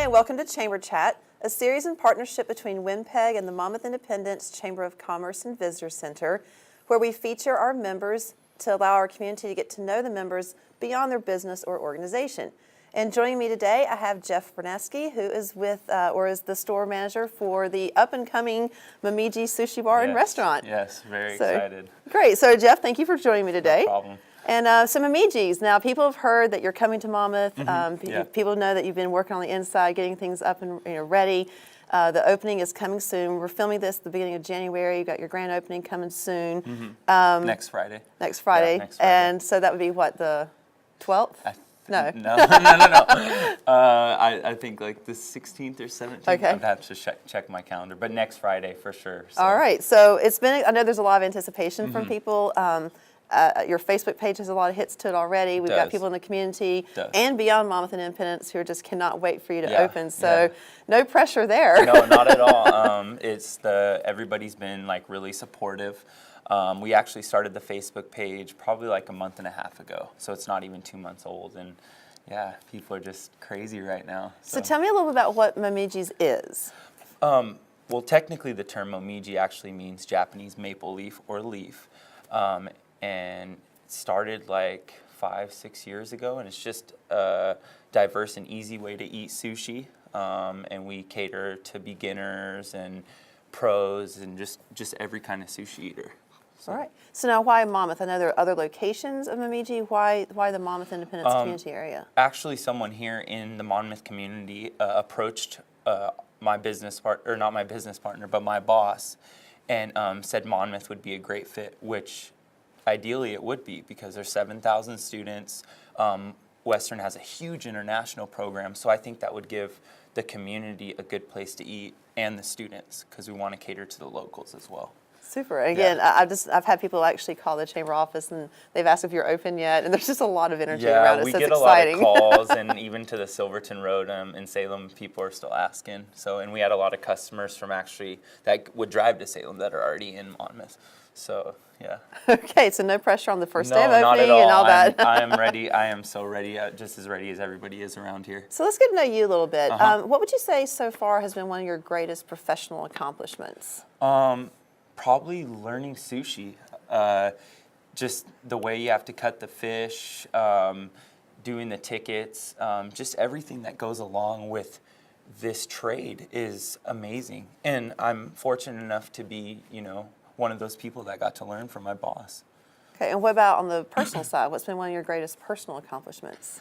and welcome to Chamber Chat, a series in partnership between WINPEG and the Monmouth Independence Chamber of Commerce and Visitor Center, where we feature our members to allow our community to get to know the members beyond their business or organization. And joining me today, I have Jeff Berneski, who is is the store manager for the up-and-coming Momiji Sushi Bar and Restaurant. Yes, very excited. Great. So, Jeff, thank you for joining me today. No problem. And some Momijis. Now, people have heard that you're coming to Monmouth. Yeah. People know that you've been working on the inside, getting things up and ready. The opening is coming soon. We're filming this at the beginning of January. You've got your grand opening coming soon. Next Friday. Next Friday. Yeah, next Friday. And so that would be what, the 12th? No. No. I think like the 16th or 17th. Okay. I'd have to check my calendar, but next Friday for sure. So. All right. So it's been, I know there's a lot of anticipation from people. Your Facebook page has a lot of hits to it already. We've got people in the community and beyond Monmouth and Independence who just cannot wait for you to open. So no pressure there. No, not at all. Everybody's been like really supportive. We actually started the Facebook page probably like a month and a half ago, so it's not even 2 months old, and yeah, people are just crazy right now. So tell me a little bit about what Momiji's is. Well, technically the term Momiji actually means Japanese maple leaf or leaf, and it started like 5-6 years ago, and it's just a diverse and easy way to eat sushi, and we cater to beginners and pros and just every kind of sushi eater. So. All right. So now why Monmouth? I know there are other locations of Momiji. Why the Monmouth Independence community area? Actually, someone here in the Monmouth community approached my business partner, or not my business partner, but my boss, and said Monmouth would be a great fit, which ideally it would be because there's 7,000 students. Western has a huge international program, so I think that would give the community a good place to eat and the students because we want to cater to the locals as well. Super. Again, I've had people actually call the chamber office and they've asked if you're open yet, and there's just a lot of energy around it. We so get it's a lot exciting. of calls, and even to the Silverton Road in Salem, people are still asking. So, and we had a lot of customers from actually that would drive to Salem that are already in Monmouth. So, yeah. Okay, so no pressure on the first day of not opening at all. and all that. I am ready. I am so ready, just as ready as everybody is around here. So let's get to know you a little bit. What would you say so far has been one of your greatest professional accomplishments? Probably learning sushi. Just the way you have to cut the fish, doing the tickets, just everything that goes along with this trade is amazing. And I'm fortunate enough to be, one of those people that got to learn from my boss. Okay, and what about on the personal side? What's been one of your greatest personal accomplishments?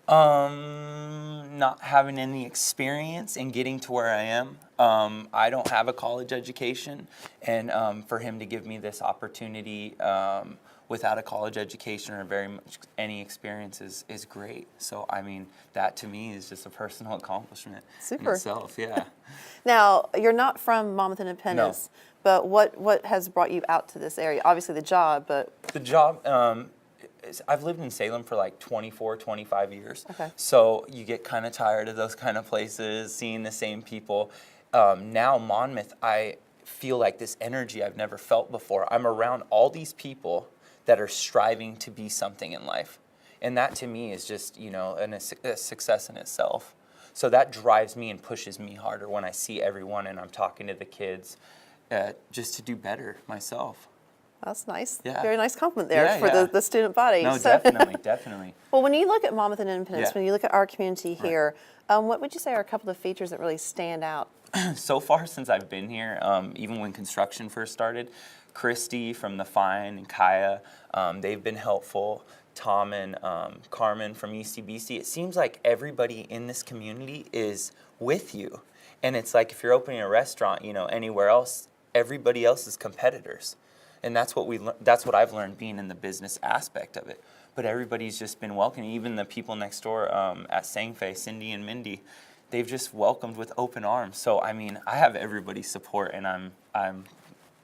Not having any experience and getting to where I am. I don't have a college education, and for him to give me this opportunity without a college education or very much any experience is great. So, I mean, that to me is just a personal accomplishment in itself, yeah. Now, you're not from Monmouth Independence, but what has brought you out to this area? Obviously the job, but... The job... I've lived in Salem for like 24, 25 years. Okay. So you get kind of tired of those kind of places, seeing the same people. Now Monmouth, I feel like this energy I've never felt before. I'm around all these people that are striving to be something in life. And that to me is just, a success in itself. So that drives me and pushes me harder when I see everyone and I'm talking to the kids just to do better myself. That's nice. Yeah. Very nice compliment there for the student body. No, definitely. Well, when you look at Monmouth and Independence, when you look at our community here, what would you say are a couple of features that really stand out? So far since I've been here, even when construction first started, Christy from The Fine and Kaya, they've been helpful. Tom and Carmen from ECBC. It seems like everybody in this community is with you. And it's like if you're opening a restaurant, anywhere else, everybody else is competitors. And that's what I've learned being in the business aspect of it. But everybody's just been welcoming. Even the people next door at Sangfei, Cindy and Mindy, they've just welcomed with open arms. So I mean, I have everybody's support, and I'm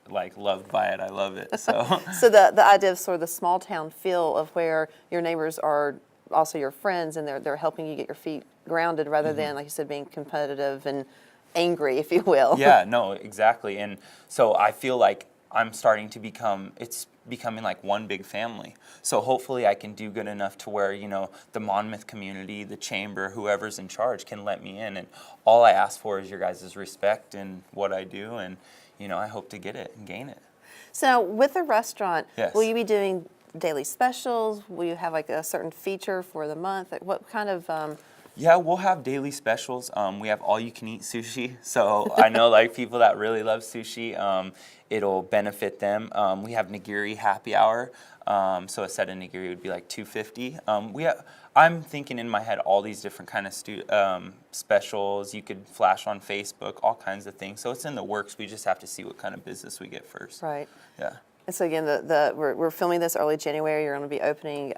like loved by it. I love it. So so the idea of sort of the small town feel of where your neighbors are also your friends, and they're helping you get your feet grounded rather than, like you said, being competitive and angry, if you will. Yeah, no, exactly. And so I feel like I'm starting to become, it's becoming like one big family. So hopefully I can do good enough to where, you know, the Monmouth community, the chamber, whoever's in charge can let me in. And all I ask for is your guys' respect in what I do. And, you know, I hope to get it and gain it. So with the restaurant, Yes. will you be doing daily specials? Will you have like a certain feature for the month? Like what kind of... Yeah, we'll have daily specials. We have all-you-can-eat sushi. So I know like people that really love sushi, it'll benefit them. We have nigiri happy hour. So a set of nigiri would be like $2.50. I'm thinking in my head all these different kind of specials. You could flash on Facebook, all kinds of things. So it's in the works. We just have to see what kind of business we get first. Right. Yeah. And so again, we're filming this early January. You're going to be opening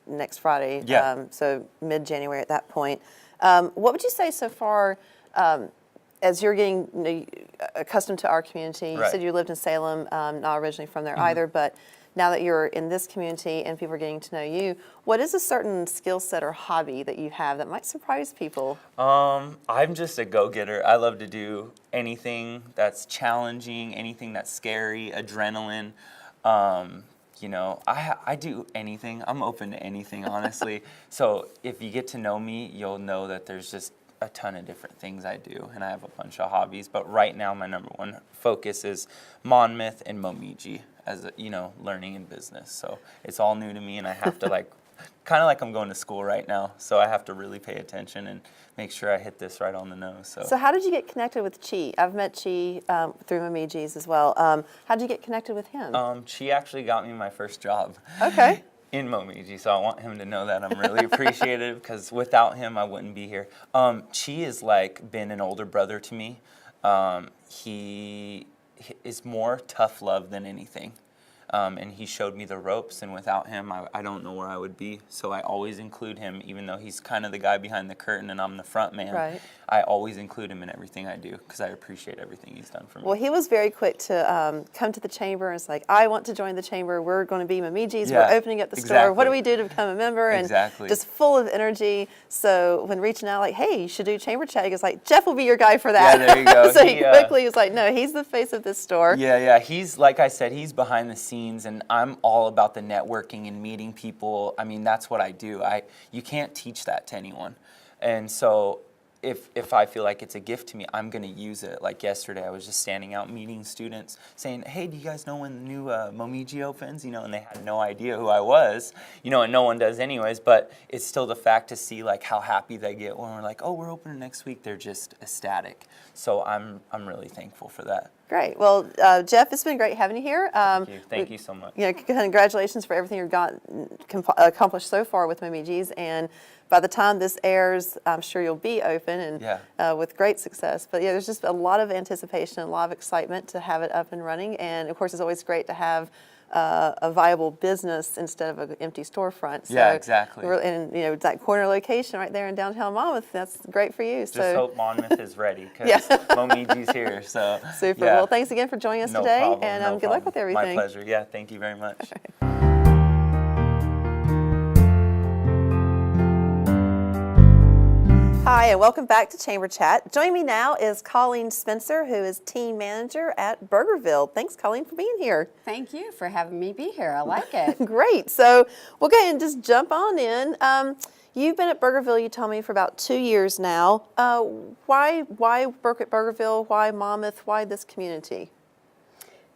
next Friday. Yeah. So mid-January at that point. What would you say so far, as you're getting accustomed to our community? You Right. said you lived in Salem, not originally from there either, but now that you're in this community and people are getting to know you, what is a certain skill set or hobby that you have that might surprise people? I'm just a go-getter. I love to do anything that's challenging, anything that's scary, adrenaline. You know, I do anything. I'm open to anything, honestly. So if you get to know me, you'll know that there's just a ton of different things I do, and I have a bunch of hobbies. But right now, my number one focus is Monmouth and Momiji as, you know, learning in business. So it's all new to me, and I have to like, kind of like I'm going to school right now. So I have to really pay attention and make sure I hit this right on the nose. So how did you get connected with Chi? I've met Chi through Momiji's as well. How did you get connected with him? Chi actually got me my first job. Okay. In Momiji, so I want him to know that I'm really appreciative because without him I wouldn't be here. Chi has like been an older brother to me. He is more tough love than anything. And he showed me the ropes, and without him, I don't know where I would be. So I always include him, even though he's kind of the guy behind the curtain and I'm the front man. Right. I always include him in everything I do because I appreciate everything he's done for me. Well, he was very quick to come to the chamber and it's like, I want to join the chamber. We're going to be Momiji's. Yeah, We're opening up the store. exactly. What do we do to become a member? And Exactly. just full of energy. So when reaching out, like, hey, you should do chamber chat, he was like, Jeff will be your guy for that. Yeah, there you go. So he quickly was like, no, he's the face of this store. Yeah. He's, like I said, he's behind the scenes, and I'm all about the networking and meeting people. I mean, that's what I do. You can't teach that to anyone. And so if I feel like it's a gift to me, I'm going to use it. Like yesterday, I was just standing out meeting students saying, hey, do you guys know when the new Momiji opens? You know, and they had no idea who I was, you know, and no one does anyways, but it's still the fact to see like how happy they get when we're like, oh, we're opening next week. They're just ecstatic. So I'm really thankful for that. Great. Well, Jeff, it's been great having you here. Thank you so much. You know, congratulations for everything you've accomplished so far with Momiji's, and by the time this airs, I'm sure you'll be open and with great success. But yeah, there's just a lot of anticipation and a lot of excitement to have it up and running, and of course, it's always great to have a viable business instead of an empty storefront. So yeah, exactly. And you know, that corner location right there in downtown Monmouth, that's great for you. Just hope Monmouth is ready because Momiji's here. So super. Yeah. Well, thanks again for joining us No today, problem, and no good luck problem. with everything. My pleasure. Yeah, thank you very much. Hi, and welcome back to Chamber Chat. Joining me now is Colleen Spencer, who is team manager at Burgerville. Thanks, Colleen, for being here. Thank you for having me be here. I like it. Great. So we'll go ahead and just jump on in. You've been at Burgerville, you told me, for about 2 years now. Why work at Burgerville? Why Monmouth? Why this community?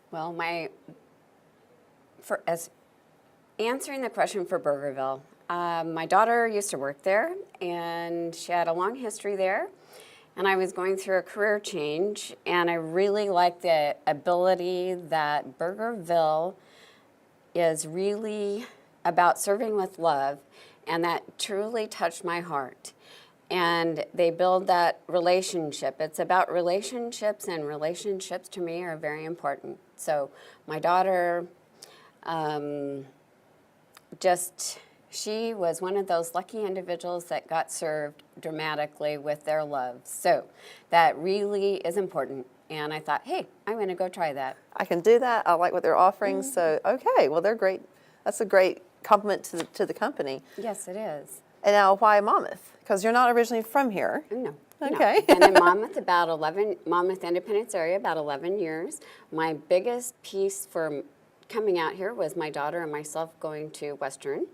Well, as answering the question for Burgerville, my daughter used to work there, and she had a long history there. And I was going through a career change, and I really like the ability that Burgerville is really about serving with love, and that truly touched my heart. And they build that relationship. It's about relationships, and relationships to me are very important. So my daughter she was one of those lucky individuals that got served dramatically with their love. So that really is important. And I thought, hey, I'm going to go try that. I can do that. I like what they're offering. So, okay, well, they're great. That's a great compliment to the company. Yes, it is. And now, why Monmouth? Because you're not originally from here. No. Okay. No. And in Monmouth Independence area, about 11 years. My biggest piece for coming out here was my daughter and myself going to Western.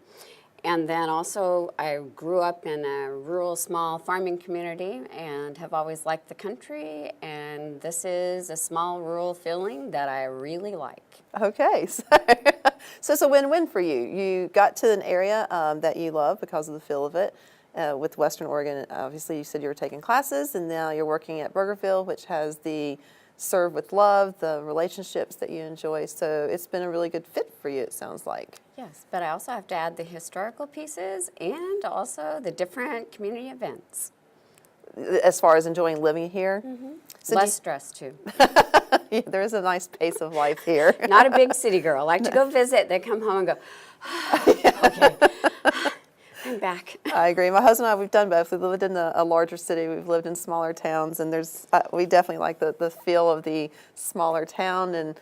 And then also I grew up in a rural small farming community and have always liked the country, and this is a small rural feeling that I really like. Okay, so it's a win-win for you. You got to an area that you love because of the feel of it. With Western Oregon, obviously you said you were taking classes, and now you're working at Burgerville, which has the serve with love, the relationships that you enjoy. So it's been a really good fit for you, it sounds like. Yes, but I also have to add the historical pieces and also the different community events. As far as enjoying living here? So Less stress too. yeah, there is a nice pace of life here. Not a big city girl. I like to go visit, then come home and go, okay, I'm back. I agree. My husband and I, we've done both. We've lived in a larger city. We've lived in smaller towns, and we definitely like the feel of the smaller town and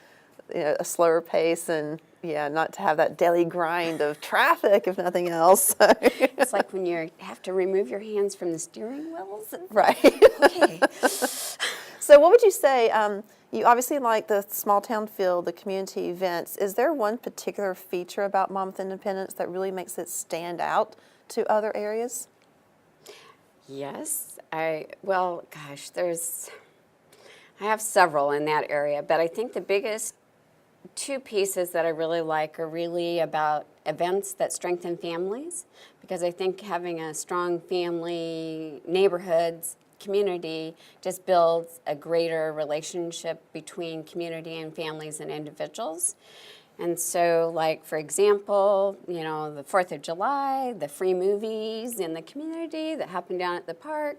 a slower pace, and not to have that daily grind of traffic, if nothing else. It's like when you have to remove your hands from the steering wheels. Right. Okay. So what would you say, you obviously like the small town feel, the community events. Is there one particular feature about Monmouth Independence that really makes it stand out to other areas? Yes, I have several in that area, but I think the biggest two pieces that I really like are really about events that strengthen families, because I think having a strong family, neighborhoods, community just builds a greater relationship between community and families and individuals. And so, like, for example, the 4th of July, the free movies in the community that happen down at the park.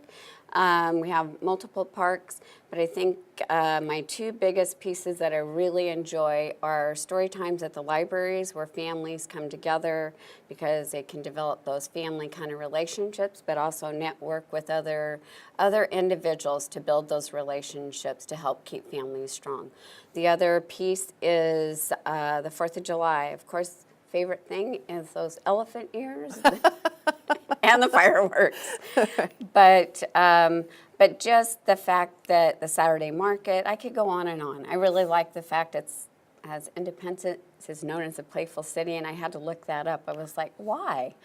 We have multiple parks, but I think my two biggest pieces that I really enjoy are story times at the libraries, where families come together because they can develop those family kind of relationships, but also network with other individuals to build those relationships to help keep families strong. The other piece is the 4th of July. Of course, favorite thing is those elephant ears and the fireworks. But just the fact that the Saturday market, I could go on and on. I really like the fact as Independence is known as a playful city, and I had to look that up. I was like, why?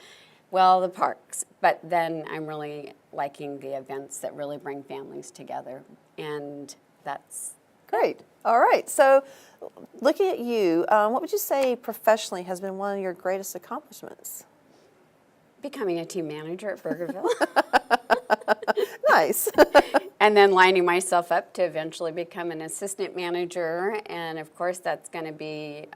Well, the parks. But then I'm really liking the events that really bring families together, and that's Great. All right. So looking at you, what would you say professionally has been one of your greatest accomplishments? becoming a team manager at Burgerville. Nice. And then lining myself up to eventually become an assistant manager. And of course, that's going to be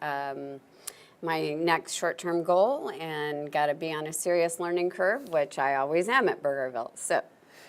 my next short-term goal, and got to be on a serious learning curve, which I always am at Burgerville. So.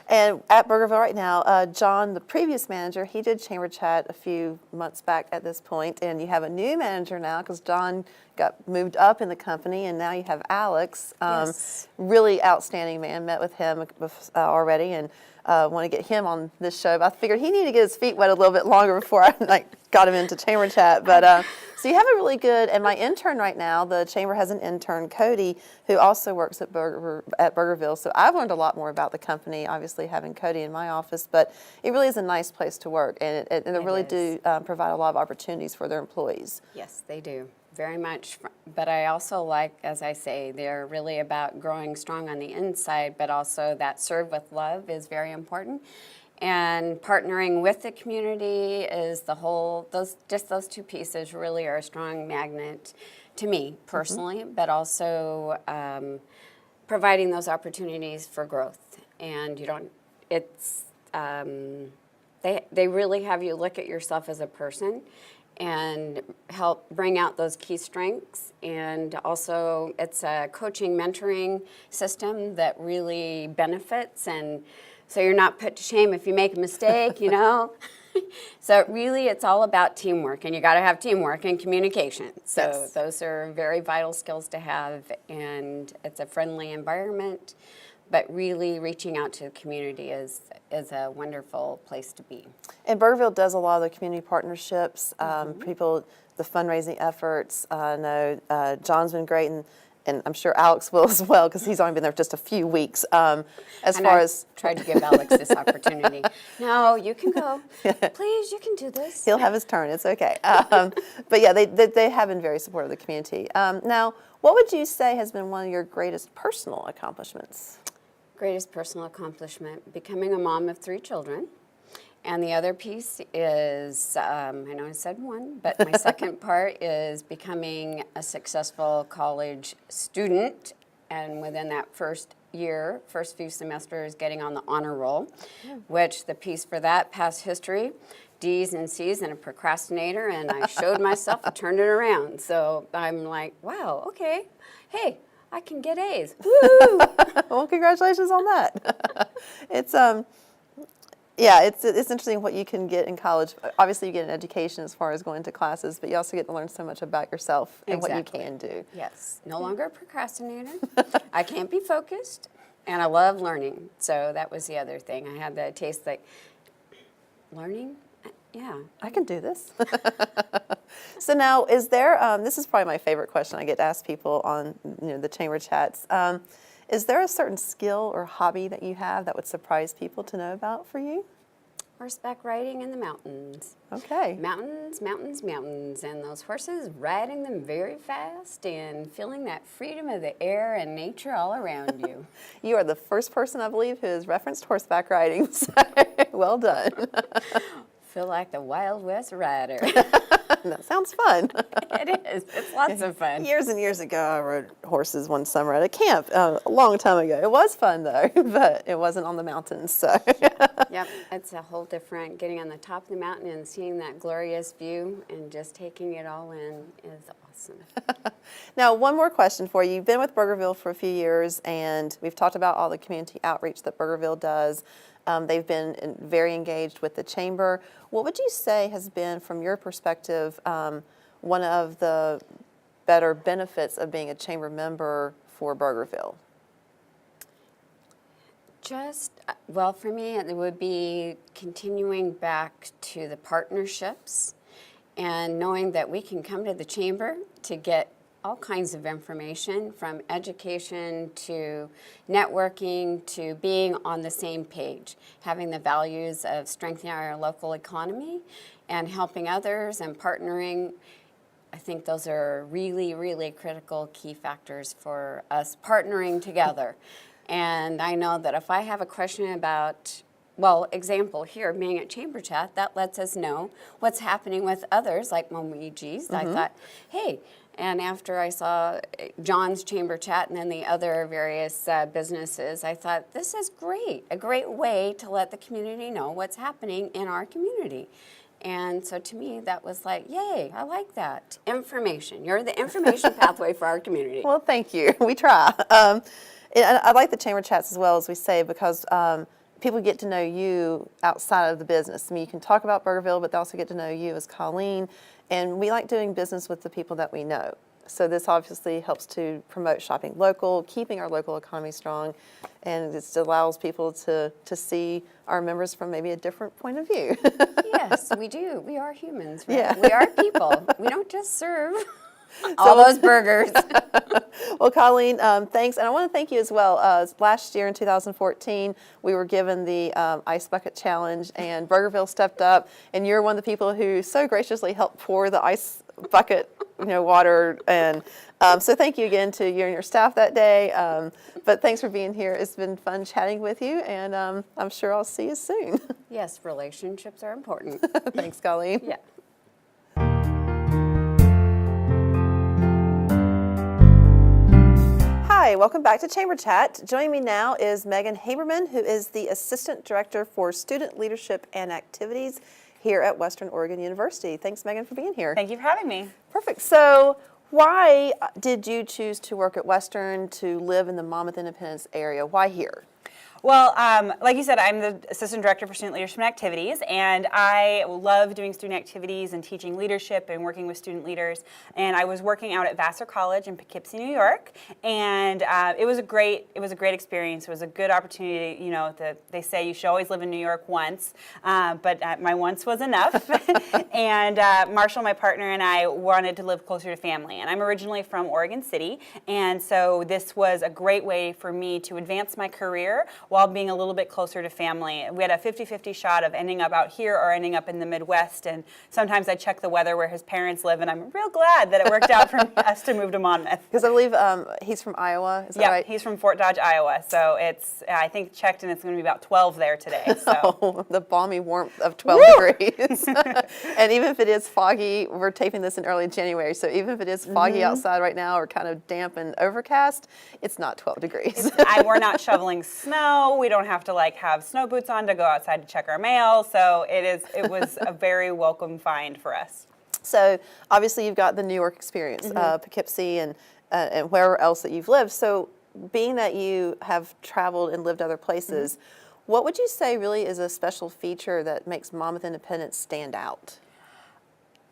And at Burgerville right now, John, the previous manager, he did chamber chat a few months back at this point, and you have a new manager now because John got moved up in the company, and now you have Alex. Yes. Really outstanding man. Met with him already, and want to get him on this show. But I figured he needed to get his feet wet a little bit longer before I got him into chamber chat. But so you have a really good, and my intern right now, the chamber has an intern, Cody, who also works at Burgerville. So I've learned a lot more about the company, obviously having Cody in my office, but it really is a nice place to work, and they really do provide a lot of opportunities for their employees. Yes, they do. Very much, but I also like, as I say, they're really about growing strong on the inside, but also that serve with love is very important. And partnering with the community is the whole, those two pieces really are a strong magnet to me personally, but also providing those opportunities for growth. And you don't, it's, they really have you look at yourself as a person and help bring out those key strengths. And also it's a coaching, mentoring system that really benefits, and so you're not put to shame if you make a mistake, you know. So really it's all about teamwork, and you got to have teamwork and communication. So Yes. Those are very vital skills to have, and it's a friendly environment, but really reaching out to the community is a wonderful place to be. And Burgerville does a lot of the community partnerships, people, the fundraising efforts. I know John's been great, and and I'm sure Alex will as well, because he's only been there just a few weeks. As And far I as tried to give Alex this opportunity. No, you can go. Please, you can do this. he'll have his turn, it's okay. But yeah, they have been very supportive of the community. Now, what would you say has been one of your greatest personal accomplishments? Greatest personal accomplishment, becoming a mom of 3 children. And the other piece is, I know I said one, but my second part is becoming a successful college student. And within that first year, first few semesters, getting on the honor roll, which the piece for that, past history, D's and C's and a procrastinator, and I showed myself and turned it around. So I'm like, wow, okay, hey, I can get A's. Woo! Well, congratulations on that. It's yeah, it's interesting what you can get in college. Obviously, you get an education as far as going to classes, but you also get to learn so much about yourself and what you can do. Yes, no longer a procrastinator. I can't be focused, and I love learning. So that was the other thing. I had that taste like learning. Yeah, I can do this. So now, is there? This is probably my favorite question I get to ask people on the chamber chats. Is there a certain skill or hobby that you have that would surprise people to know about for you? horseback riding in the mountains. Okay. Mountains, mountains, mountains, and those horses riding them very fast and feeling that freedom of the air and nature all around you. You are the first person, I believe, who has referenced horseback riding, so well done. Feel like the Wild West rider. That sounds fun. It is. It's lots of fun. Years and years ago, I rode horses one summer at a camp, a long time ago. It was fun, though, but it wasn't on the mountains, so. Yep, it's a whole different, getting on the top of the mountain and seeing that glorious view and just taking it all in is awesome. Now, one more question for you. You've been with Burgerville for a few years, and we've talked about all the community outreach that Burgerville does. They've been very engaged with the chamber. What would you say has been, from your perspective, one of the better benefits of being a chamber member for Burgerville? Well, for me, it would be continuing back to the partnerships and knowing that we can come to the chamber to get all kinds of information, from education to networking to being on the same page, having the values of strengthening our local economy and helping others and partnering. I think those are really, really critical key factors for us partnering together. And I know that if I have a question about, well, example here, being at Chamber Chat, that lets us know what's happening with others, like Momiji's. I thought, hey, and after I saw John's Chamber Chat and then the other various businesses, I thought, this is great, a great way to let the community know what's happening in our community. And so to me, that was like, yay, I like that. Information. You're the information pathway for our community. Well, thank you. We try. And I like the chamber chats as well, as we say, because people get to know you outside of the business. I mean, you can talk about Burgerville, but they also get to know you as Colleen. And we like doing business with the people that we know. So this obviously helps to promote shopping local, keeping our local economy strong, and it just allows people to see our members from maybe a different point of view. Yes, we do. We are humans, right? Yeah. We are people. We don't just serve all those burgers. Well, Colleen, thanks. And I want to thank you as well. Last year in 2014, we were given the Ice Bucket Challenge, and Burgerville stepped up, and you're one of the people who so graciously helped pour the ice bucket water. And so thank you again to you and your staff that day. But thanks for being here. It's been fun chatting with you, and I'm sure I'll see you soon. Yes, relationships are important. Thanks, Colleen. Yeah. Hi, welcome back to Chamber Chat. Joining me now is Megan Habermann, who is the Assistant Director for Student Leadership and Activities here at Western Oregon University. Thanks, Megan, for being here. Thank you for having me. Perfect. So why did you choose to work at Western, to live in the Monmouth Independence area? Why here? Well, like you said, I'm the Assistant Director for Student Leadership and Activities, and I love doing student activities and teaching leadership and working with student leaders. And I was working out at Vassar College in Poughkeepsie, New York, and it was a great experience. It was a good opportunity. You know, they say you should always live in New York once, but my once was enough. And Marshall, my partner, and I wanted to live closer to family. And I'm originally from Oregon City, and so this was a great way for me to advance my career while being a little bit closer to family. We had a 50-50 shot of ending up out here or ending up in the Midwest, and sometimes I check the weather where his parents live, and I'm real glad that it worked out for us to move to Monmouth. Because I believe he's from Iowa, is that right? Yeah, he's from Fort Dodge, Iowa, so it's, I think, checked, and it's going to be about 12 there today. So. Oh, the balmy warmth of 12 degrees. And even if it is foggy, we're taping this in early January, so even if it is foggy outside right now or kind of damp and overcast, it's not 12 degrees. We're not shoveling snow. We don't have to have snow boots on to go outside to check our mail. So it was a very welcome find for us. So obviously you've got the New York experience, Poughkeepsie and wherever else that you've lived. So being that you have traveled and lived other places, what would you say really is a special feature that makes Monmouth Independence stand out?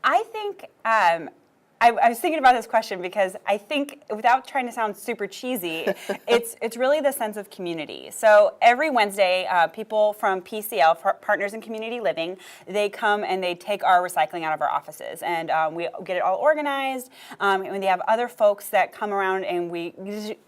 I think I was thinking about this question because I think, without trying to sound super cheesy, it's really the sense of community. So every Wednesday, people from PCL, Partners in Community Living, they come and they take our recycling out of our offices, and we get it all organized. And they have other folks that come around, and we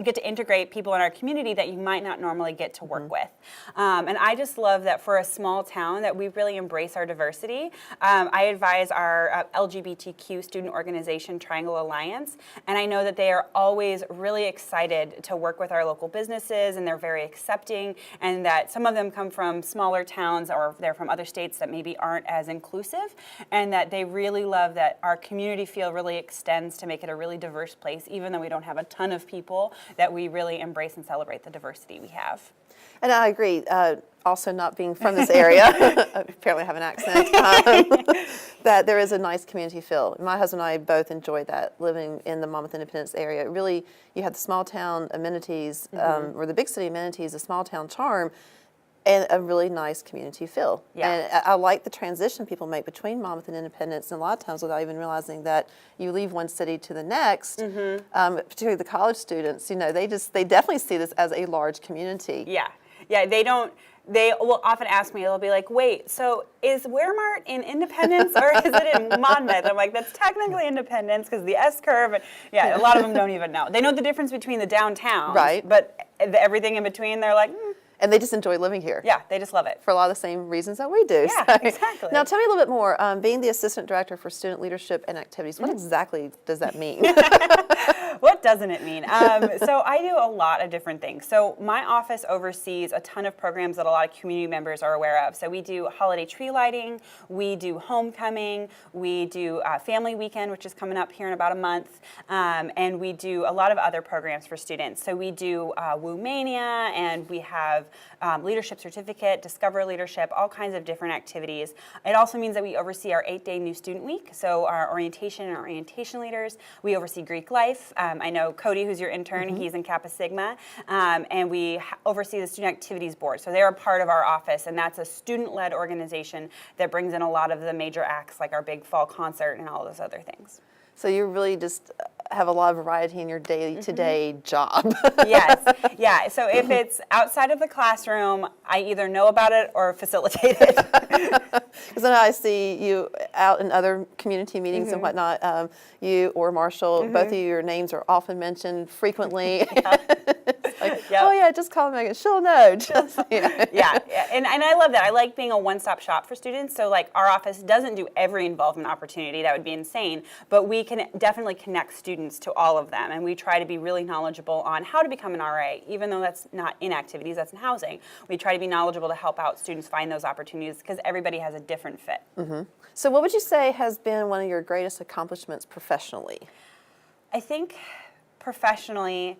get to integrate people in our community that you might not normally get to work with. And I just love that for a small town that we really embrace our diversity. I advise our LGBTQ student organization, Triangle Alliance, and I know that they are always really excited to work with our local businesses, and they're very accepting, and that some of them come from smaller towns or they're from other states that maybe aren't as inclusive, and that they really love that our community feel really extends to make it a really diverse place, even though we don't have a ton of people, that we really embrace and celebrate the diversity we have. And I agree. Also, not being from this area, apparently I have an accent, that there is a nice community feel. My husband and I both enjoyed that, living in the Monmouth Independence area. Really, you had the small town amenities, or the big city amenities, the small town charm, and a really nice community feel. Yeah. And I like the transition people make between Monmouth and Independence, and a lot of times without even realizing that you leave one city to the next, particularly the college students, you know, they definitely see this as a large community. Yeah, they will often ask me, they'll be like, wait, so is Wearmart in Independence or is it in Monmouth? I'm like, that's technically Independence because the S-curve, and a lot of them don't even know. They know the difference between the downtown, right? But everything in between, they're like, And they just enjoy living here. Yeah, they just love it. For a lot of the same reasons that we do. Yeah, So. exactly. Now tell me a little bit more, being the Assistant Director for Student Leadership and Activities, what exactly does that mean? What doesn't it mean? So I do a lot of different things. So my office oversees a ton of programs that a lot of community members are aware of. So we do holiday tree lighting, we do homecoming, we do family weekend, which is coming up here in about a month, and we do a lot of other programs for students. So we do Woo Mania, and we have leadership certificate, discover leadership, all kinds of different activities. It also means that we oversee our 8-day new student week. So our orientation and our orientation leaders, we oversee Greek life. I know Cody, who's your intern, he's in Kappa Sigma, and we oversee the Student Activities Board. So they're a part of our office, and that's a student-led organization that brings in a lot of the major acts, like our big fall concert and all those other things. So you really just have a lot of variety in your day-to-day job. Yes, yeah. So if it's outside of the classroom, I either know about it or facilitate it. Because then I see you out in other community meetings and whatnot. You or Marshall, both of you, your names are often mentioned frequently. Oh yeah, just call Megan. She'll know. Yeah, and I love that. I like being a one-stop shop for students. So like our office doesn't do every involvement opportunity. That would be insane. But we can definitely connect students to all of them, and we try to be really knowledgeable on how to become an RA, even though that's not in activities, that's in housing. We try to be knowledgeable to help out students find those opportunities because everybody has a different fit. So what would you say has been one of your greatest accomplishments professionally? I think professionally,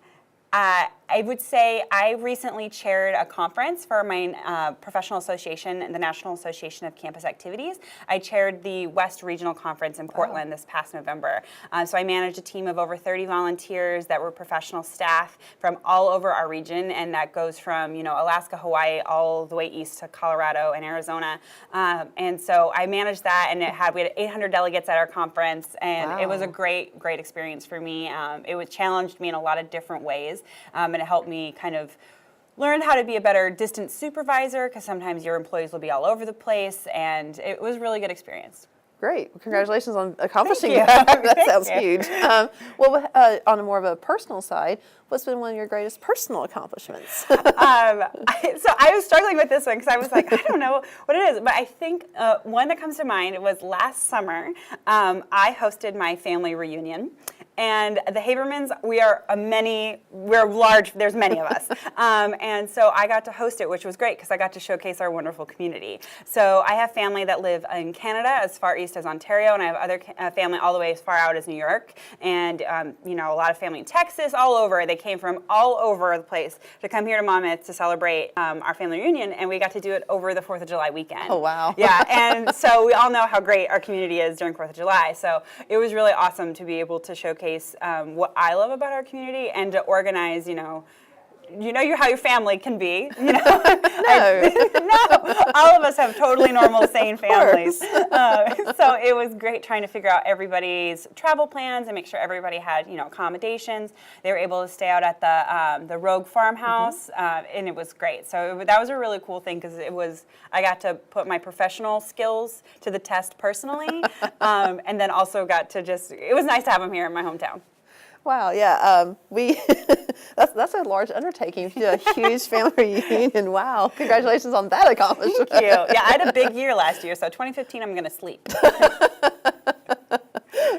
I would say I recently chaired a conference for my professional association, the National Association of Campus Activities. I chaired the West Regional Conference in Portland this past November. So I managed a team of over 30 volunteers that were professional staff from all over our region, and that goes from Alaska, Hawaii, all the way east to Colorado and Arizona. And so I managed that, and we had 800 delegates at our conference, and it was a great experience for me. It challenged me in a lot of different ways. And it helped me kind of learn how to be a better distance supervisor, because sometimes your employees will be all over the place, and it was a really good experience. Great. Well, congratulations on accomplishing that. That sounds huge. On a more of a personal side, what's been one of your greatest personal accomplishments? So I was struggling with this one because I was like, I don't know what it is. But I think one that comes to mind was last summer. I hosted my family reunion. And the Habermanns, we're large, there's many of us. And so I got to host it, which was great because I got to showcase our wonderful community. So I have family that live in Canada, as far east as Ontario, and I have other family all the way as far out as New York. And, a lot of family in Texas, all over. They came from all over the place to come here to Monmouth to celebrate our family reunion, and we got to do it over the 4th of July weekend. Oh, wow. Yeah, and so we all know how great our community is during 4th of July. So it was really awesome to be able to showcase what I love about our community and to organize, how your family can be. No. No, all of us have totally normal, sane families. So it was great trying to figure out everybody's travel plans and make sure everybody had, accommodations. They were able to stay out at the Rogue Farmhouse, and it was great. So that was a really cool thing because I got to put my professional skills to the test personally, and then also got to it was nice to have them here in my hometown. Wow, yeah, that's a large undertaking to do a huge family reunion. Wow, congratulations on that accomplishment. Thank you. Yeah, I had a big year last year, so 2015 I'm going to sleep.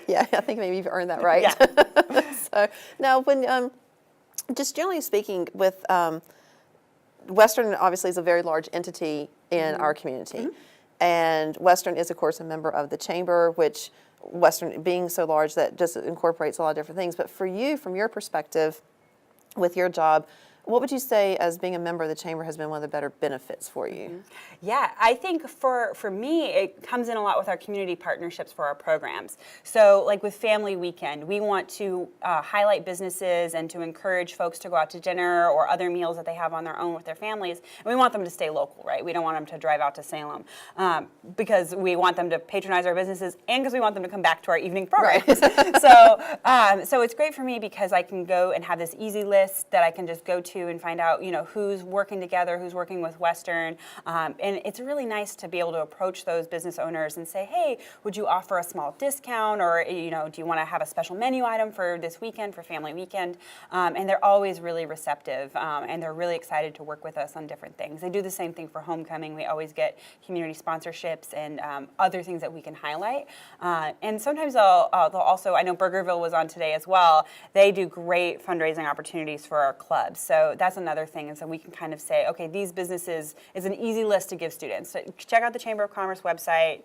Yeah, I think maybe you've earned that right. Yeah. So now, when just generally speaking, with Western obviously is a very large entity in our community, and Western is of course a member of the Chamber, which Western being so large that just incorporates a lot of different things. But for you, from your perspective, with your job, what would you say as being a member of the Chamber has been one of the better benefits for you? Yeah, I think for me, it comes in a lot with our community partnerships for our programs. So like with Family Weekend, we want to highlight businesses and to encourage folks to go out to dinner or other meals that they have on their own with their families. And we want them to stay local, right? We don't want them to drive out to Salem because we want them to patronize our businesses and because we want them to come back to our evening programs. Right. So it's great for me because I can go and have this easy list that I can just go to and find out, who's working together, who's working with Western. And it's really nice to be able to approach those business owners and say, hey, would you offer a small discount, or do you want to have a special menu item for this weekend, for Family Weekend? And they're always really receptive, and they're really excited to work with us on different things. They do the same thing for homecoming. We always get community sponsorships and other things that we can highlight. And sometimes they'll also, I know Burgerville was on today as well, they do great fundraising opportunities for our clubs. So that's another thing, is that we can kind of say, okay, these businesses is an easy list to give students. So check out the Chamber of Commerce website.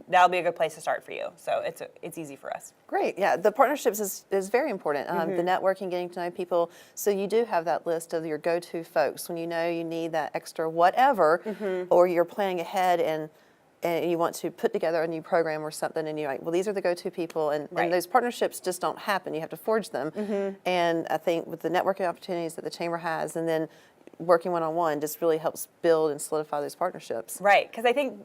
That'll be a good place to start for you. So it's easy for us. Great, yeah. The partnerships is very important. The networking, getting to know people. So you do have that list of your go-to folks when you know you need that extra whatever, or you're planning ahead and you want to put together a new program or something, and you're like, well, these are the go-to people, and those partnerships just don't happen. You have to forge them. And I think with the networking opportunities that the Chamber has, and then working one-on-one just really helps build and solidify those partnerships. Right, because I think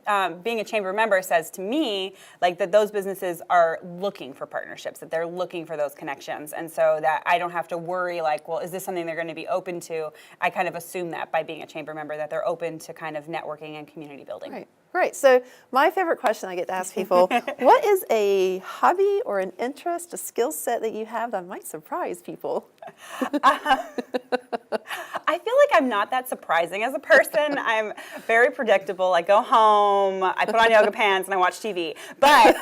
being a Chamber member says to me like that those businesses are looking for partnerships, that they're looking for those connections, and so that I don't have to worry like, well, is this something they're going to be open to? I kind of assume that by being a Chamber member that they're open to kind of networking and community building. Right. Great. So my favorite question I get to ask people, what is a hobby or an interest, a skill set that you have that might surprise people? I feel like I'm not that surprising as a person. I'm very predictable. I go home, I put on yoga pants, and I watch TV. But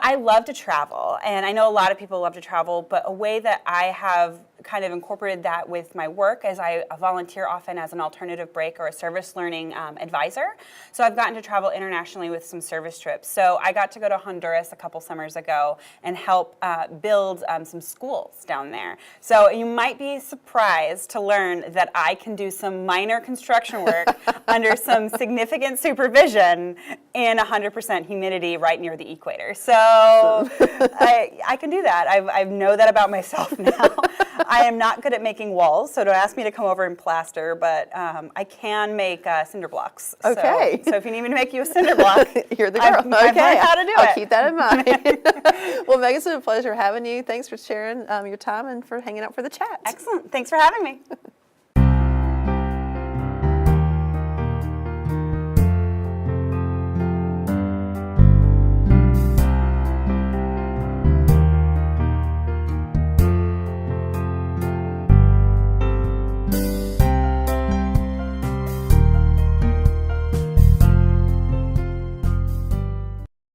I love to travel, and I know a lot of people love to travel, but a way that I have kind of incorporated that with my work as I volunteer often as an alternative break or a service learning advisor. So I've gotten to travel internationally with some service trips. So I got to go to Honduras a couple summers ago and help build some schools down there. So you might be surprised to learn that I can do some minor construction work under some significant supervision in 100% humidity right near the equator. So I can do that. I know that about myself now. I am not good at making walls, so don't ask me to come over and plaster, but I can make cinder blocks. Okay. So if you need me to make you a cinder block, You're the girl. I've learned how to do I'll it. keep that in mind. Well, Meg, it's been a pleasure having you. Thanks for sharing your time and for hanging out for the chat. Excellent. Thanks for having me.